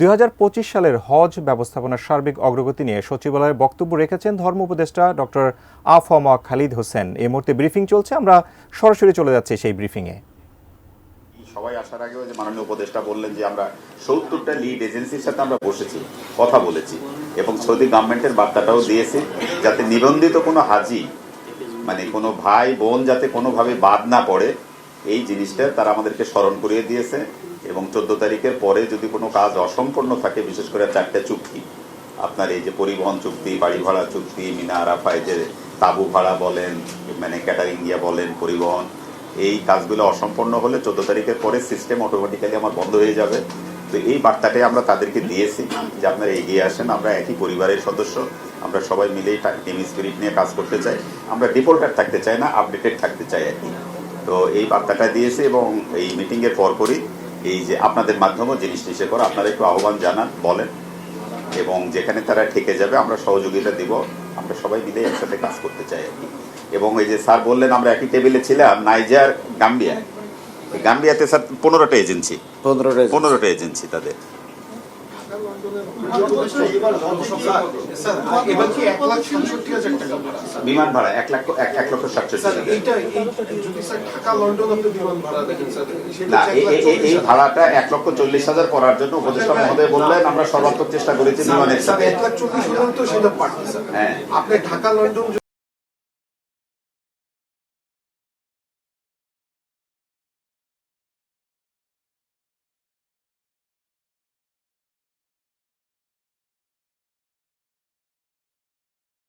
2025 সালের হজ ব্যবস্থাপনার সার্বিক অগ্রগতি নিয়ে সচিবালয়ে বক্তব্য রেখেছেন ধর্ম উপদেষ্টা ডক্টর আ.ফ.ম. খালিদ হোসেন। এই মুহূর্তে ব্রিফিং চলছে, আমরা সরাসরি চলে যাচ্ছি সেই ব্রিফিংয়ে। সবাই আসার আগে যে মাননীয় উপদেষ্টা বললেন যে আমরা 70টা লিড এজেন্সির সাথে আমরা বসেছি, কথা বলেছি এবং সৌদি গভর্নমেন্টের বার্তাটাও দিয়েছি যাতে নিবন্ধিত কোনো হাজি মানে কোনো ভাই বোন যাতে কোনোভাবে বাদ না পড়ে, এই জিনিসটা তারা আমাদেরকে স্মরণ করিয়ে দিয়েছে। এবং 14 তারিখের পরে যদি কোনো কাজ অসম্পূর্ণ থাকে, বিশেষ করে 4টা চুক্তি, আপনার এই যে পরিবহন চুক্তি, বাড়ি ভাড়া চুক্তি, মিনা আরাফায় যে তাঁবু ভাড়া বলেন, মানে ক্যাটারিং ইয়া বলেন, পরিবহন, এই কাজগুলো অসম্পূর্ণ হলে 14 তারিখের পরে সিস্টেম অটোমেটিক্যালি আমার বন্ধ হয়ে যাবে। তো এই বার্তাটাই আমরা তাদেরকে দিয়েছি যে আপনারা এগিয়ে আসেন, আমরা একই পরিবারের সদস্য, আমরা সবাই মিলেই টিম স্পিরিট নিয়ে কাজ করতে চাই, আমরা ডিফল্টার থাকতে চাই না, আপডেটেড থাকতে চাই আর কি। তো এই বার্তাটা দিয়েছি এবং এই মিটিংয়ের পরপরই এই যে আপনাদের মাধ্যমেও জিনিস নিষেধ করে আপনারা একটু আহ্বান জানান, বলেন, এবং যেখানে তারা ঠেকে যাবে আমরা সহযোগিতা দিব, আমরা সবাই মিলে একসাথে কাজ করতে চাই আর কি। এবং এই যে স্যার বললেন আমরা একই টেবিলে ছিলাম, নাইজার, গাম্বিয়াতে স্যার 15টা এজেন্সি, 15টা এজেন্সি তাদের বিমান ভাড়া 1,67,000। না, এই ভাড়াটা 1,40,000 করার জন্য উপদেষ্টা মহোদয় বললেন আমরা সর্বাত্মক চেষ্টা করেছি বিমানের সাথে। হ্যাঁ, আপনি ঢাকা লন্ডন